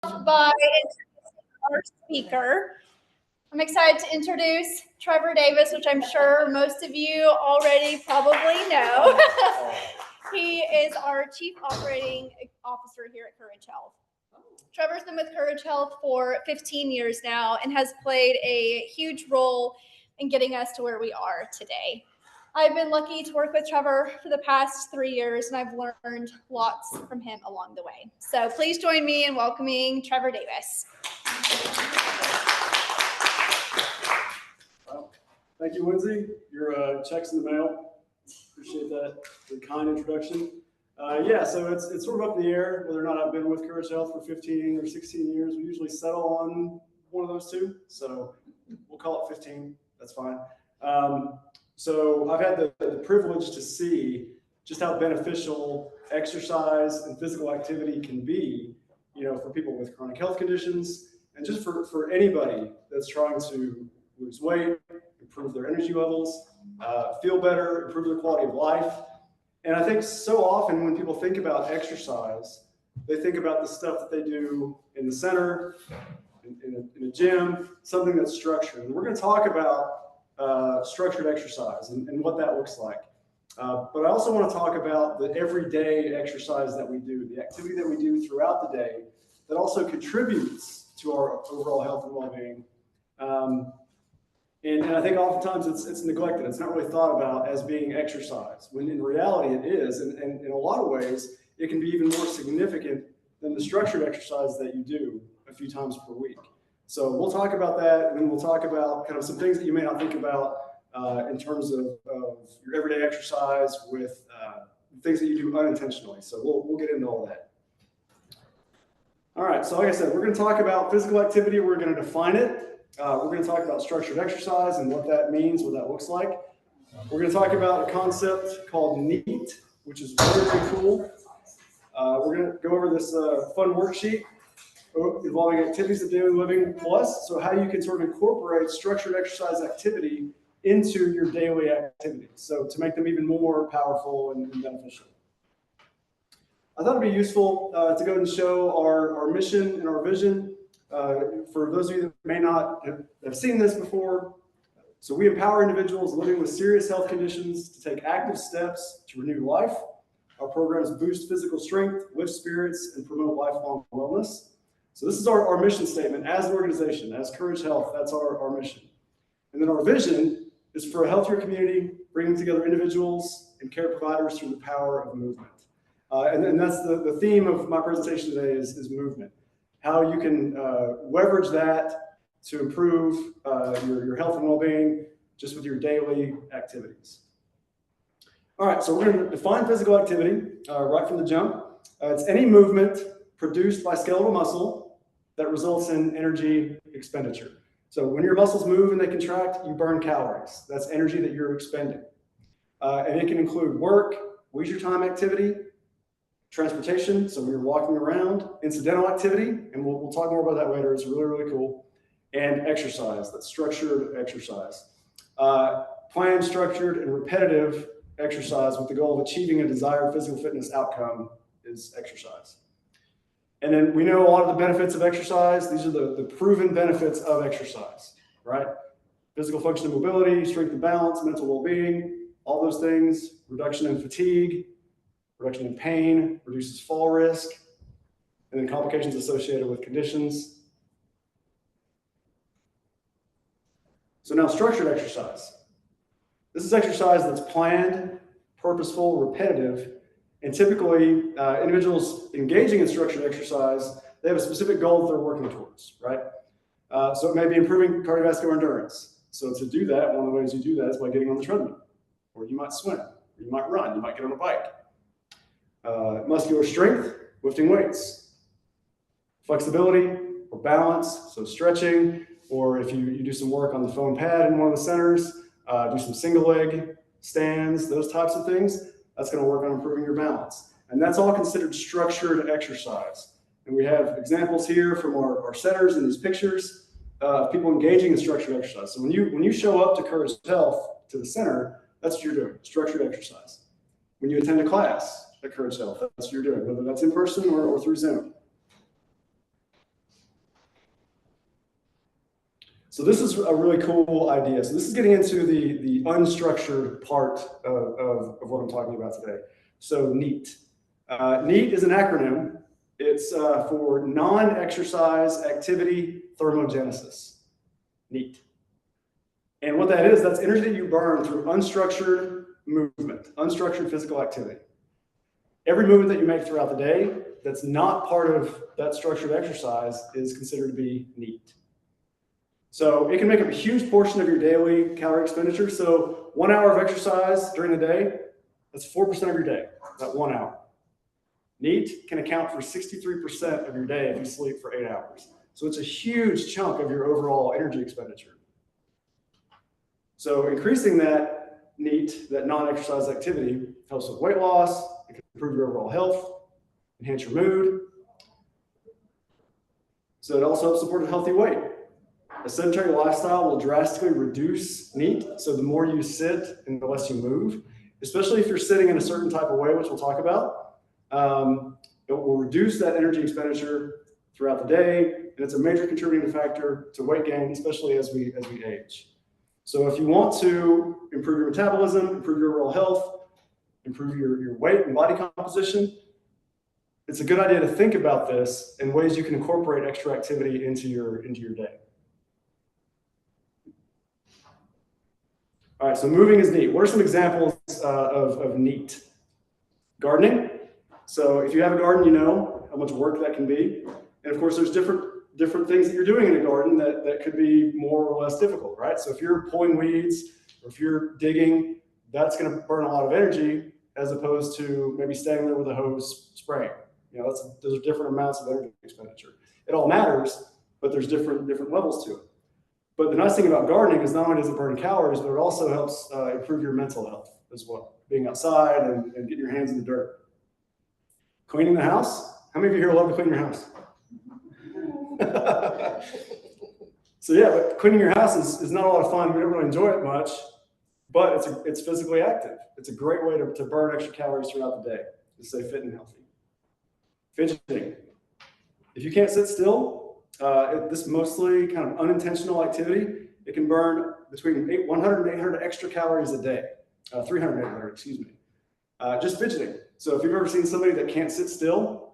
By our speaker. I'm excited to introduce Trevor Davis, which I'm sure most of you already probably know. He is our Chief Operating Officer here at Courage Health. Trevor's been with Courage Health for 15 years now and has played a huge role in getting us to where we are today. I've been lucky to work with Trevor for the past 3 years, and I've learned lots from him along the way. So please join me in welcoming Trevor Davis. Well, thank you, Lindsay. Your check's in the mail. Appreciate that. The kind introduction. So it's sort of up in the air whether or not I've been with Courage Health for 15 or 16 years. We usually settle on one of those two, so we'll call it 15. That's fine. So I've had the privilege to see just how beneficial exercise and physical activity can be, for people with chronic health conditions and just for anybody that's trying to lose weight, improve their energy levels, feel better, improve their quality of life. And I think so often when people think about exercise, they think about the stuff that they do in the center, in a gym, something that's structured. And we're going to talk about structured exercise and what that looks like. But I also want to talk about the everyday exercise that we do, the activity that we do throughout the day that also contributes to our overall health and well-being. And I think oftentimes it's neglected. It's not really thought about as being exercise, when in reality it is. And in a lot of ways, it can be even more significant than the structured exercise that you do a few times per week. So we'll talk about that, and then we'll talk about kind of some things that you may not think about in terms of your everyday exercise with things that you do unintentionally. So we'll get into all that. All right, so like I said, we're going to talk about physical activity. We're going to define it. We're going to talk about structured exercise and what that means, what that looks like. We're going to talk about a concept called NEAT, which is very cool. We're going to go over this fun worksheet involving activities of daily living plus, so how you can sort of incorporate structured exercise activity into your daily activities, so to make them even more powerful and beneficial. I thought it'd be useful to go and show our mission and our vision. For those of you that may not have seen this before, so we empower individuals living with serious health conditions to take active steps to renew life. Our programs boost physical strength, lift spirits, and promote lifelong wellness. So this is our mission statement as an organization, as Courage Health. That's our mission. And then our vision is for a healthier community, bringing together individuals and care providers through the power of movement. And that's the theme of my presentation today is movement. How you can leverage that to improve your health and well-being just with your daily activities. All right, so we're going to define physical activity right from the jump. It's any movement produced by skeletal muscle that results in energy expenditure. So when your muscles move and they contract, you burn calories. That's energy that you're expending. And it can include work, leisure time activity, transportation, so when you're walking around, incidental activity, and we'll talk more about that later. It's really, really cool. And exercise, that's structured exercise. Planned, structured, and repetitive exercise with the goal of achieving a desired physical fitness outcome is exercise. And then we know a lot of the benefits of exercise. These are the proven benefits of exercise, right? Physical function and mobility, strength and balance, mental well-being, all those things, reduction in fatigue, reduction in pain, reduces fall risk, and then complications associated with conditions. So now structured exercise. This is exercise that's planned, purposeful, repetitive, and typically individuals engaging in structured exercise, they have a specific goal that they're working towards, right? So it may be improving cardiovascular endurance. So to do that, one of the ways you do that is by getting on the treadmill, or you might swim, or you might run, you might get on a bike. Muscular strength, lifting weights. Flexibility or balance, so stretching, or if you do some work on the foam pad in one of the centers, do some single leg stands, those types of things, that's going to work on improving your balance. And that's all considered structured exercise. And we have examples here from our centers in these pictures of people engaging in structured exercise. So when you show up to Courage Health, to the center, that's what you're doing, structured exercise. When you attend a class at Courage Health, that's what you're doing, whether that's in person or through Zoom. So this is a really cool idea. So this is getting into the unstructured part of what I'm talking about today. So NEAT. NEAT is an acronym. It's for non-exercise activity thermogenesis. NEAT. And what that is, that's energy that you burn through unstructured movement, unstructured physical activity. Every movement that you make throughout the day that's not part of that structured exercise is considered to be NEAT. So it can make up a huge portion of your daily calorie expenditure. So 1 hour of exercise during the day, that's 4% of your day, that 1 hour. NEAT can account for 63% of your day if you sleep for 8 hours. So it's a huge chunk of your overall energy expenditure. So increasing that NEAT, that non-exercise activity, helps with weight loss, it can improve your overall health, enhance your mood. So it also helps support a healthy weight. A sedentary lifestyle will drastically reduce NEAT. So the more you sit and the less you move, especially if you're sitting in a certain type of way, which we'll talk about, it will reduce that energy expenditure throughout the day. And it's a major contributing factor to weight gain, especially as we age. So if you want to improve your metabolism, improve your overall health, improve your weight and body composition, it's a good idea to think about this and ways you can incorporate extra activity into your day. All right, so moving is NEAT. What are some examples of NEAT? Gardening. So if you have a garden, you know how much work that can be. And of course, there's different things that you're doing in a garden that could be more or less difficult, right? So if you're pulling weeds or if you're digging, that's going to burn a lot of energy as opposed to maybe standing there with a hose spraying. You know, those are different amounts of energy expenditure. It all matters, but there's different levels to it. But the nice thing about gardening is not only does it burn calories, but it also helps improve your mental health as well. Being outside and getting your hands in the dirt. Cleaning the house. How many of you here love to clean your house? So yeah, but cleaning your house is not a lot of fun. We don't really enjoy it much, but it's physically active. It's a great way to burn extra calories throughout the day to stay fit and healthy. Fidgeting. If you can't sit still, this mostly kind of unintentional activity, it can burn between 100 and 800 extra calories a day. 300 and 800, excuse me. Just fidgeting. So if you've ever seen somebody that can't sit still,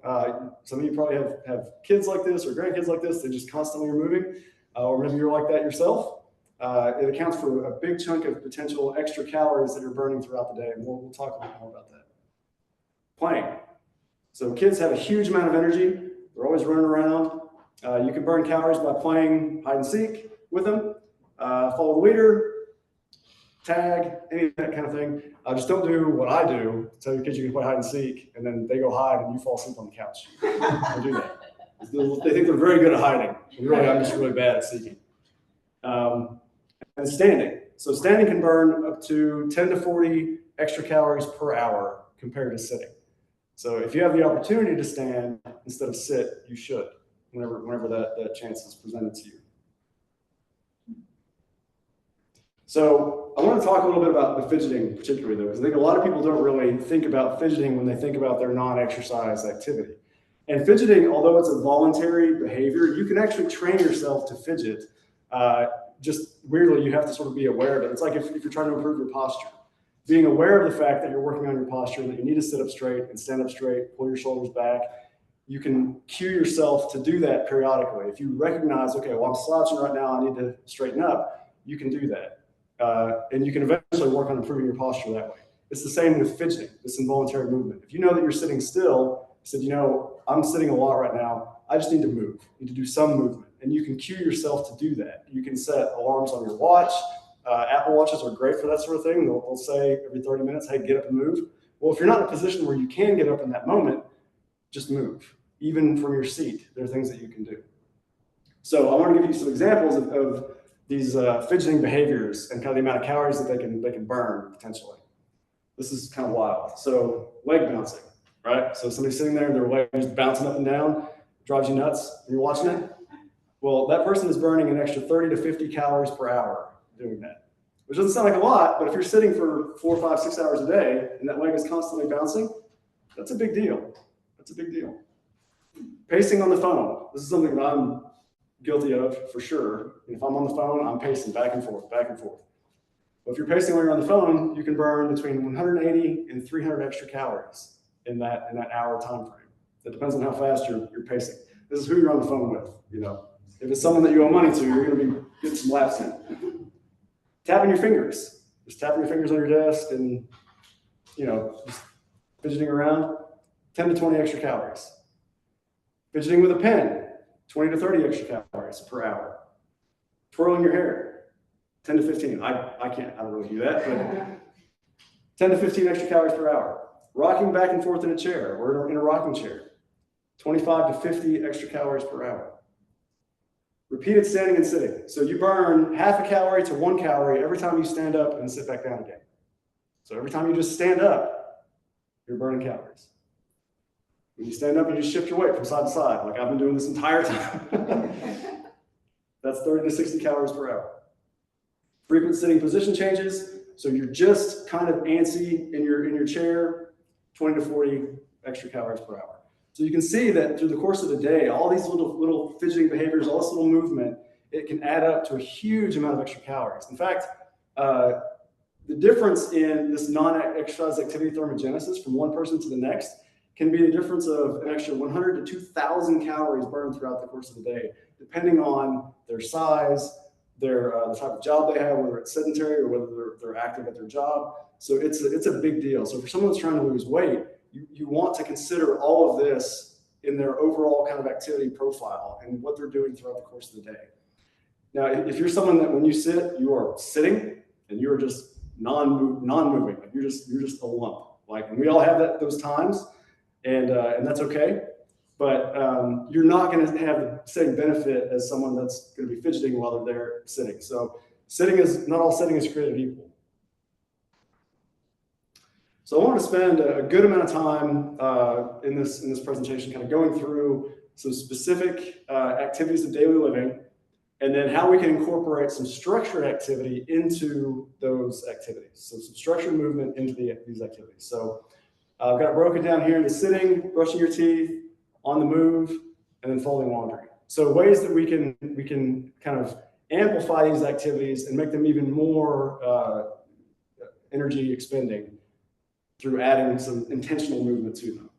some of you probably have kids like this or grandkids like this, they just constantly are moving, or maybe you're like that yourself. It accounts for a big chunk of potential extra calories that you're burning throughout the day, and we'll talk a bit more about that. Playing. So kids have a huge amount of energy. They're always running around. You can burn calories by playing hide and seek with them, follow the leader, tag, any of that kind of thing. Just don't do what I do. Tell your kids you can play hide and seek, and then they go hide and you fall asleep on the couch. Don't do that. They think they're very good at hiding. Really, I'm just really bad at seeking. And standing. So standing can burn up to 10 to 40 extra calories per hour compared to sitting. So if you have the opportunity to stand instead of sit, you should, whenever that chance is presented to you. So I want to talk a little bit about the fidgeting particularly, though, because I think a lot of people don't really think about fidgeting when they think about their non-exercise activity. And fidgeting, although it's a voluntary behavior, you can actually train yourself to fidget. Just weirdly, you have to sort of be aware of it. It's like if you're trying to improve your posture. Being aware of the fact that you're working on your posture and that you need to sit up straight and stand up straight, pull your shoulders back, you can cue yourself to do that periodically. If you recognize, okay, well, I'm slouching right now, I need to straighten up, you can do that. And you can eventually work on improving your posture that way. It's the same with fidgeting, this involuntary movement. If you know that you're sitting still, you said, you know, I'm sitting a lot right now, I just need to move, need to do some movement. And you can cue yourself to do that. You can set alarms on your watch. Apple Watches are great for that sort of thing. They'll say every 30 minutes, hey, get up and move. Well, if you're not in a position where you can get up in that moment, just move. Even from your seat, there are things that you can do. So I want to give you some examples of these fidgeting behaviors and kind of the amount of calories that they can burn potentially. This is kind of wild. So leg bouncing, right? So somebody's sitting there and their leg is bouncing up and down, drives you nuts, and you're watching it. Well, that person is burning an extra 30 to 50 calories per hour doing that, which doesn't sound like a lot, but if you're sitting for 4, 5, 6 hours a day and that leg is constantly bouncing, that's a big deal. That's a big deal. Pacing on the phone. This is something that I'm guilty of for sure. If I'm on the phone, I'm pacing back and forth, back and forth. But if you're pacing when you're on the phone, you can burn between 180 and 300 extra calories in that hour time frame. It depends on how fast you're pacing. This is who you're on the phone with. You know, if it's someone that you owe money to, you're going to be getting some laps in. Tapping your fingers, just tapping your fingers on your desk and, you know, just fidgeting around, 10 to 20 extra calories. Fidgeting with a pen, 20 to 30 extra calories per hour. Twirling your hair, 10 to 15. I don't really do that, but 10 to 15 extra calories per hour. Rocking back and forth in a chair or in a rocking chair, 25 to 50 extra calories per hour. Repeated standing and sitting. So you burn half a calorie to 1 calorie every time you stand up and sit back down again. So every time you just stand up, you're burning calories. When you stand up, you just shift your weight from side to side, like I've been doing this entire time. That's 30 to 60 calories per hour. Frequent sitting position changes. So you're just kind of antsy in your chair, 20 to 40 extra calories per hour. So you can see that through the course of the day, all these little fidgeting behaviors, all this little movement, it can add up to a huge amount of extra calories. In fact, the difference in this non-exercise activity thermogenesis from one person to the next can be the difference of an extra 100 to 2,000 calories burned throughout the course of the day, depending on their size, the type of job they have, whether it's sedentary or whether they're active at their job. So it's a big deal. So for someone that's trying to lose weight, you want to consider all of this in their overall kind of activity profile and what they're doing throughout the course of the day. Now, if you're someone that when you sit, you are sitting and you're just non-moving, like you're just a lump. Like, and we all have those times, and that's okay. But you're not going to have the same benefit as someone that's going to be fidgeting while they're there sitting. So not all sitting is created equal. So I want to spend a good amount of time in this presentation kind of going through some specific activities of daily living, and then how we can incorporate some structured activity into those activities. So some structured movement into these activities. So I've got it broken down here into sitting, brushing your teeth, on the move, and then folding laundry. So ways that we can kind of amplify these activities and make them even more energy expending through adding some intentional movement to them.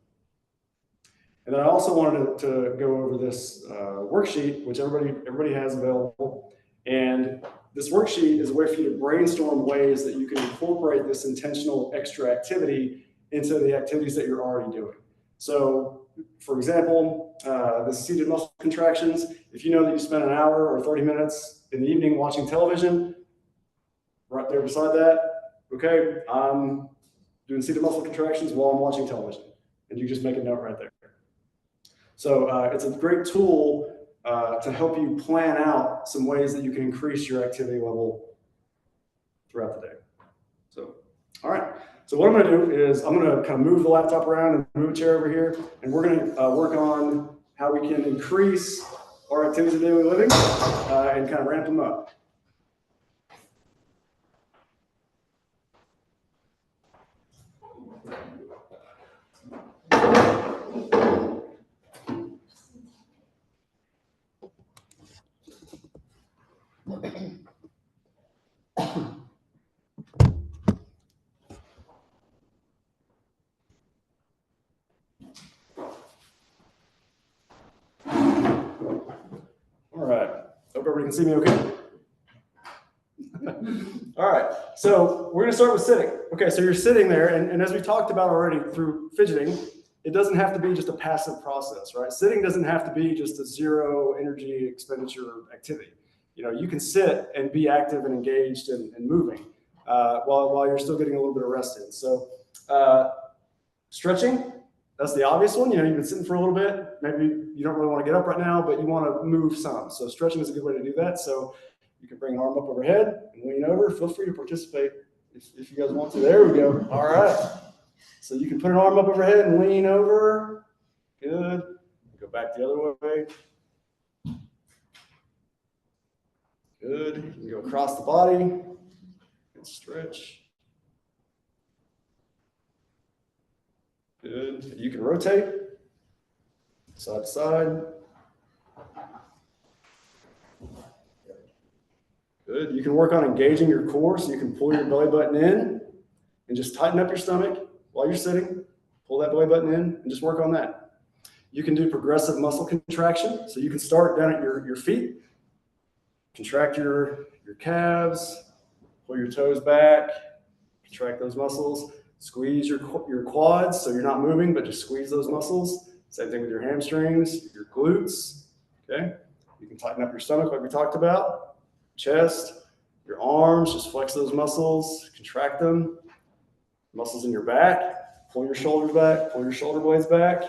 And then I also wanted to go over this worksheet, which everybody has available. And this worksheet is a way for you to brainstorm ways that you can incorporate this intentional extra activity into the activities that you're already doing. So, for example, the seated muscle contractions, if you know that you spend an hour or 30 minutes in the evening watching television, right there beside that, okay, I'm doing seated muscle contractions while I'm watching television. And you just make a note right there. So it's a great tool to help you plan out some ways that you can increase your activity level throughout the day. So, all right. So what I'm going to do is I'm going to kind of move the laptop around and move a chair over here, and we're going to work on how we can increase our activities of daily living and kind of ramp them up. All right, hope everybody can see me okay. All right, so we're gonna start with sitting. Okay, so you're sitting there, and as we talked about already through fidgeting, it doesn't have to be just a passive process, right? Sitting doesn't have to be just a zero energy expenditure activity. You know, you can sit and be active and engaged and moving while you're still getting a little bit of rest in. So stretching, that's the obvious one. You know, you've been sitting for a little bit. Maybe you don't really want to get up right now, but you want to move some. So stretching is a good way to do that. So you can bring an arm up overhead and lean over. Feel free to participate if you guys want to. There we go. All right. So you can put an arm up overhead and lean over. Good. Go back the other way. Good. You can go across the body and stretch. Good. You can rotate side to side. Good. You can work on engaging your core, so you can pull your belly button in and just tighten up your stomach while you're sitting. Pull that belly button in and just work on that. You can do progressive muscle contraction. So you can start down at your feet, contract your calves, pull your toes back, contract those muscles, squeeze your quads so you're not moving, but just squeeze those muscles. Same thing with your hamstrings, your glutes, okay? You can tighten up your stomach like we talked about, chest, your arms, just flex those muscles, contract them. Muscles in your back, pull your shoulders back, pull your shoulder blades back.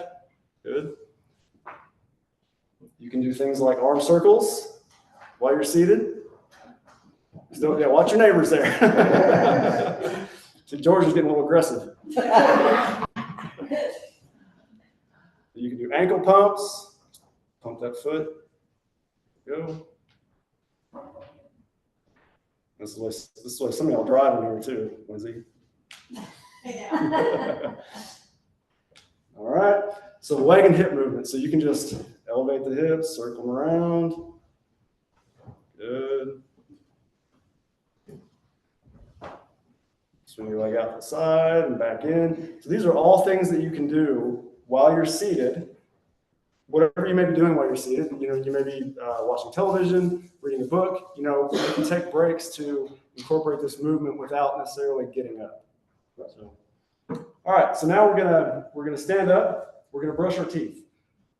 Good. You can do things like arm circles while you're seated. Still, yeah, watch your neighbors there. See, George is getting a little aggressive. You can do ankle pumps. Pump that foot. Go. This is why some of y'all driving here too, Lindsay. All right. So leg and hip movement. So you can just elevate the hips, circle them around. Good. Swing your leg out the side and back in. So these are all things that you can do while you're seated. Whatever you may be doing while you're seated, you may be watching television, reading a book. You can take breaks to incorporate this movement without necessarily getting up. So, all right. So now we're gonna stand up. We're gonna brush our teeth.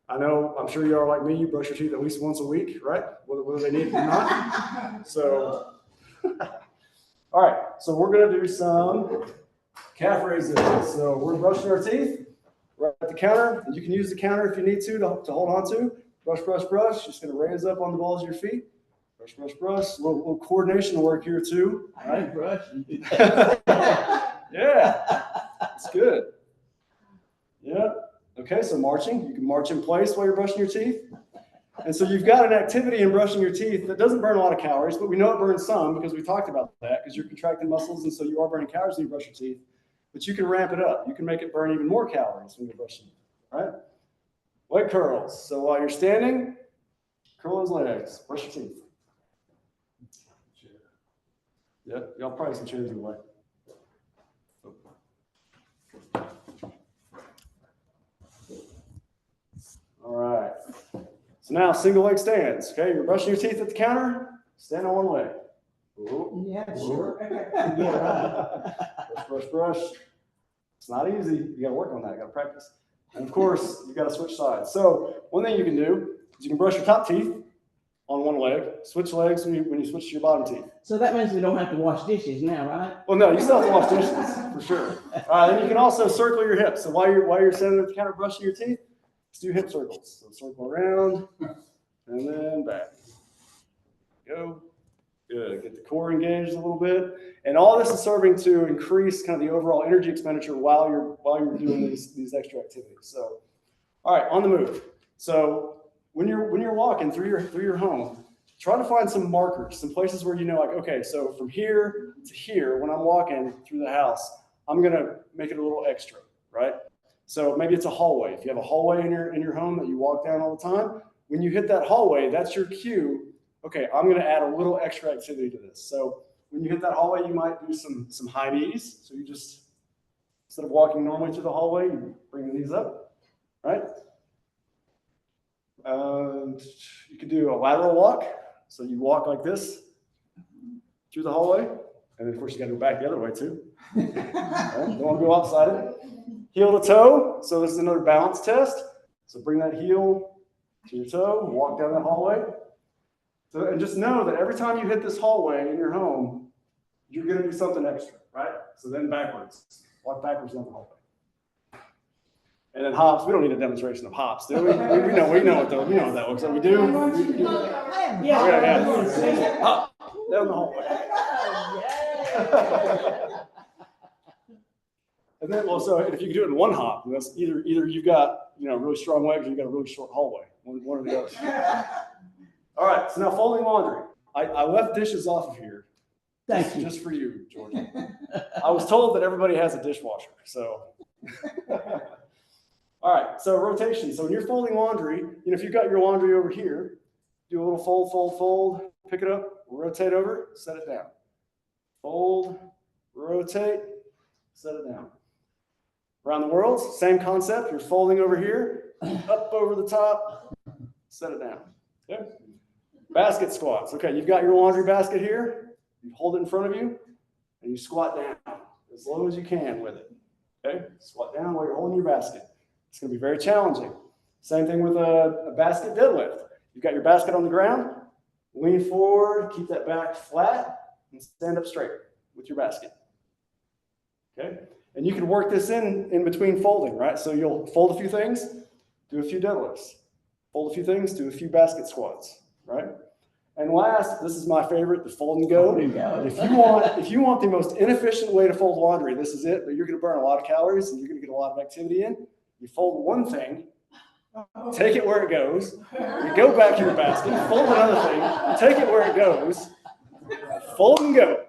I'm sure you are like me. You brush your teeth at least once a week, right? Whether they need it or not. So, all right. So we're gonna do some calf raises. So we're brushing our teeth. Right at the counter, and you can use the counter if you need to hold on to. Brush, brush, brush. Just going to raise up on the balls of your feet. Brush, brush, brush. A little coordination work here too. Right? Brushing. Yeah, it's good. Yeah. Okay, so marching. You can march in place while you're brushing your teeth. And so you've got an activity in brushing your teeth that doesn't burn a lot of calories, but we know it burns some because we talked about that, because you're contracting muscles, and so you are burning calories when you brush your teeth. But you can ramp it up. You can make it burn even more calories when you're brushing, right? Leg curls. So while you're standing, curl those legs. Brush your teeth. Yeah, y'all probably some chairs in the way. All right. So now single leg stands. Okay, you're brushing your teeth at the counter. Stand on one leg. Ooh. Yeah, sure. Brush, brush, brush. It's not easy. You got to work on that. You got to practice. And of course, you got to switch sides. So one thing you can do is you can brush your top teeth on one leg. Switch legs when you switch to your bottom teeth. So that means we don't have to wash dishes now, right? Well, no, you still have to wash dishes for sure. Then you can also circle your hips. So while you're standing at the counter brushing your teeth, let's do hip circles. So circle around and then back. Go. Good. Get the core engaged a little bit. And all this is serving to increase kind of the overall energy expenditure while you're doing these extra activities. So, all right, on the move. So when you're walking through your home, try to find some markers, some places where like, okay, so from here to here, when I'm walking through the house, I'm gonna make it a little extra, right? So maybe it's a hallway. If you have a hallway in your home that you walk down all the time, when you hit that hallway, that's your cue. Okay, I'm going to add a little extra activity to this. So when you hit that hallway, you might do some high knees. So you just, instead of walking normally through the hallway, you bring the knees up, right? You could do a lateral walk. So you walk like this through the hallway. And of course, you got to go back the other way too. Right? Don't want to go lopsided. Heel to toe. So this is another balance test. So bring that heel to your toe, walk down that hallway. So, and just know that every time you hit this hallway in your home, you're going to do something extra, right? So then backwards. Walk backwards down the hallway. And then hops. We don't need a demonstration of hops, do we? We know what that looks like. We do. Yeah. Hop down the hallway. And then, so if you can do it in one hop, that's either you've got really strong legs or you've got a really short hallway. One or the other. All right, so now folding laundry. I left dishes off of here. Thank you. Just for you, Georgia. I was told that everybody has a dishwasher, so. All right, so rotation. So when you're folding laundry, if you've got your laundry over here, do a little fold, pick it up, rotate over, set it down. Fold, rotate, set it down. Around the world, same concept. You're folding over here, up over the top, set it down. Okay. Basket squats. Okay, you've got your laundry basket here. You hold it in front of you, and you squat down as low as you can with it. Okay, squat down while you're holding your basket. It's going to be very challenging. Same thing with a basket deadlift. You've got your basket on the ground. Lean forward, keep that back flat, and stand up straight with your basket. Okay, and you can work this in between folding, right? So you'll fold a few things, do a few deadlifts. Fold a few things, do a few basket squats, right? And last, this is my favorite, the fold and go. If you want the most inefficient way to fold laundry, this is it, but you're going to burn a lot of calories and you're going to get a lot of activity in. You fold one thing, take it where it goes, you go back to your basket, fold another thing, take it where it goes, fold and go.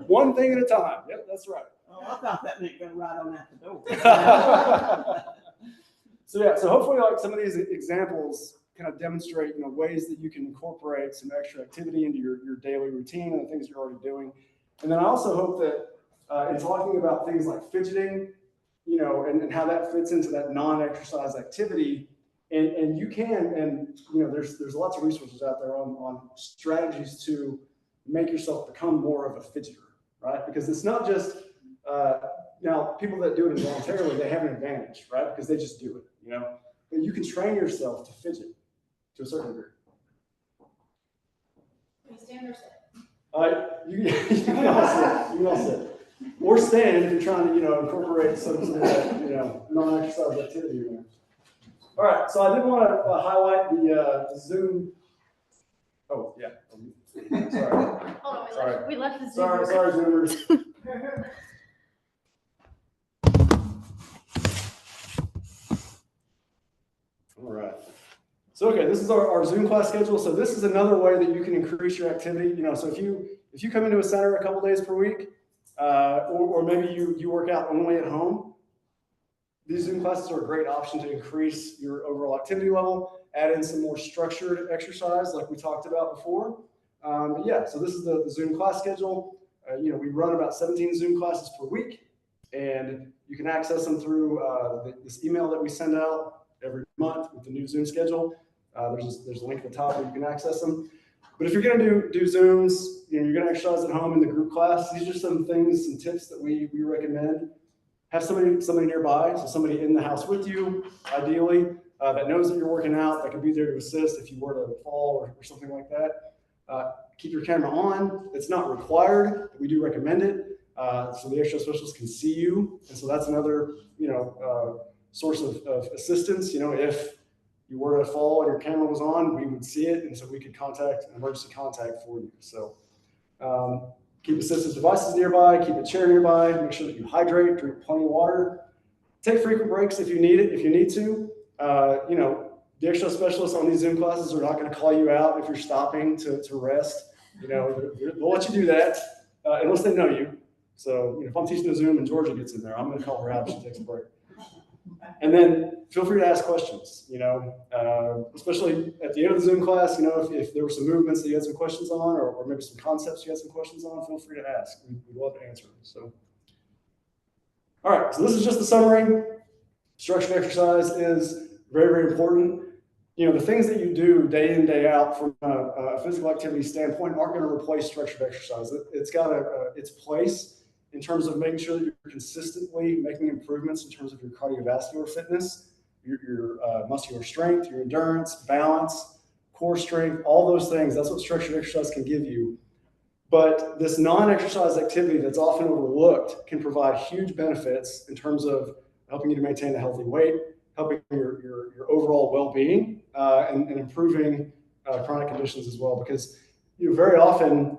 One thing at a time. Yep, that's right. Oh, I thought that meant go right on out the door. So yeah, so hopefully like some of these examples kind of demonstrate, ways that you can incorporate some extra activity into your daily routine and the things you're already doing. And then I also hope that in talking about things like fidgeting, and how that fits into that non-exercise activity, and you can, and there's lots of resources out there on strategies to make yourself become more of a fidgeter, right? Because it's not just now people that do it involuntarily, they have an advantage, right? Because they just do it, But you can train yourself to fidget to a certain degree. Stand or sit? You can all sit. Or stand if you're trying to, incorporate some of that, non-exercise activity in there. All right, so I did want to highlight the Zoom. Oh, yeah. Sorry. Hold on, Sorry. we left the Zoom. Sorry, Zoomers. All right. So, okay, this is our Zoom class schedule. So this is another way that you can increase your activity. So if you come into a center a couple days per week, or maybe you work out only at home, these Zoom classes are a great option to increase your overall activity level, add in some more structured exercise like we talked about before. But yeah, so this is the Zoom class schedule. We run about 17 Zoom classes per week, and you can access them through this email that we send out every month with the new Zoom schedule. There's a link at the top where you can access them. But if you're going to do Zooms, you're going to exercise at home in the group class, these are some things, some tips that we recommend. Have somebody nearby, so somebody in the house with you, ideally, that knows that you're working out, that can be there to assist if you were to fall or something like that. Keep your camera on. It's not required, but we do recommend it, so the exercise specialist can see you. And so that's another, source of assistance. If you were to fall and your camera was on, we would see it, and so we could contact an emergency contact for you. So keep assistive devices nearby, keep a chair nearby, make sure that you hydrate, drink plenty of water. Take frequent breaks if you need to. The exercise specialists on these Zoom classes are not going to call you out if you're stopping to rest. They'll let you do that unless they know you. So if I'm teaching a Zoom and Georgia gets in there, I'm going to call her out if she takes a break. And then feel free to ask questions, especially at the end of the Zoom class, if there were some movements that you had some questions on, or maybe some concepts you had some questions on, feel free to ask. We'd love to answer them. So, all right, so this is just the summary. Structured exercise is very, very important. The things that you do day in, day out from a physical activity standpoint aren't going to replace structured exercise. It's got its place in terms of making sure that you're consistently making improvements in terms of your cardiovascular fitness, your muscular strength, your endurance, balance, core strength, all those things. That's what structured exercise can give you. But this non-exercise activity that's often overlooked can provide huge benefits in terms of helping you to maintain a healthy weight, helping your overall well-being, and improving chronic conditions as well. Because very often,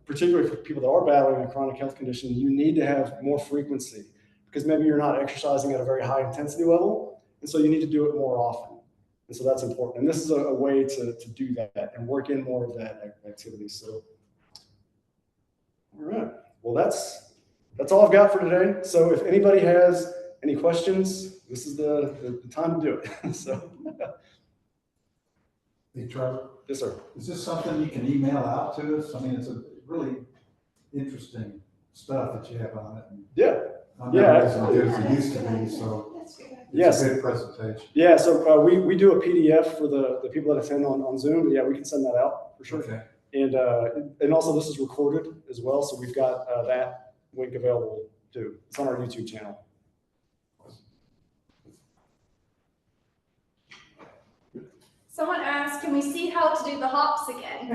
particularly for people that are battling a chronic health condition, you need to have more frequency because maybe you're not exercising at a very high intensity level, and so you need to do it more often. And so that's important. And this is a way to do that and work in more of that activity. So, all right. Well, that's all I've got for today. So if anybody has any questions, this is the time to do it. So. Hey, Trevor, Yes, sir. is this something you can email out to us? I mean, it's a really interesting stuff that you have on it. Yeah. I'm Yeah. not as good as it used to be, so it's Yes. a good presentation. Yeah, so we do a PDF for the people that attend on Zoom. Yeah, we can send that out for sure. Okay. And also this is recorded as well, so we've got that link available too. It's on our YouTube channel. Someone asked, can we see how to do the hops again?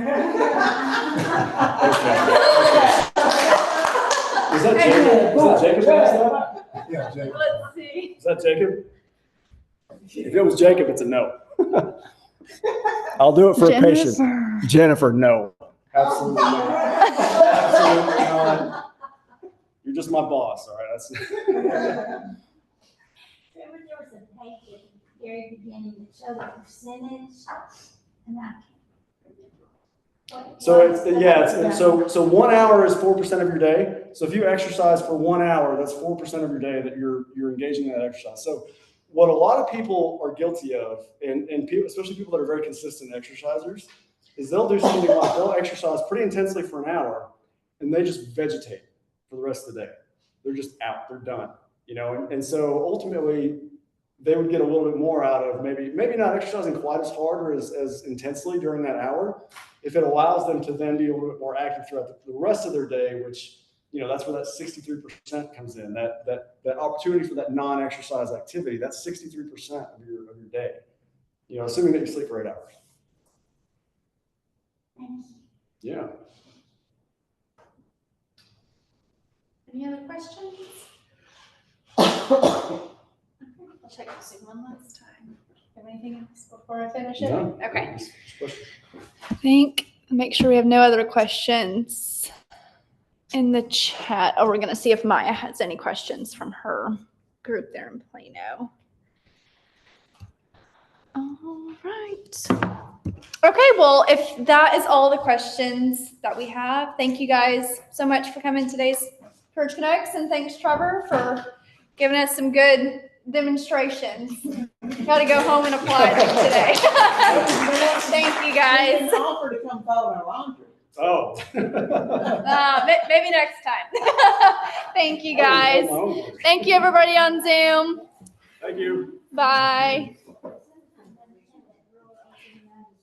Is that Jacob? Is that Jacob that asked that? Yeah, Jake. Let's see. Is that Jacob? If it was Jacob, it's a no. I'll do it for a patient. Jennifer, no. Absolutely not. Absolutely not. You're just my boss, all right? That's Remember there was a page at the very beginning that showed the percentage, and I can't. so so 1 hour is 4% of your day. So if you exercise for 1 hour, that's 4% of your day that you're engaging in that exercise. So what a lot of people are guilty of, and people, especially people that are very consistent exercisers, is they'll do something like they'll exercise pretty intensely for an hour and they just vegetate for the rest of the day. They're just out, they're done, you know? And so ultimately they would get a little bit more out of maybe not exercising quite as hard or as intensely during that hour, if it allows them to then be a little bit more active throughout the rest of their day, which, you know, that's where that 63% comes in, that opportunity for that non-exercise activity. That's 63% of your day, you know, assuming that you sleep for 8 hours. Yeah. Any other questions? I'll check the Zoom one last time. Have anything else before I finish it? No. Okay. I think, make sure we have no other questions in the chat. Oh, we're going to see if Maya has any questions from her group there in Plano. All right. Okay, well, if that is all the questions that we have, thank you guys so much for coming to today's KourageConnects, and thanks, Trevor, for giving us some good demonstrations. Got to go home and apply them today. Thank you, guys. You can offer to come fold our laundry. Oh. Maybe next time. Thank you, guys. Thank you, everybody on Zoom. Thank you. Bye.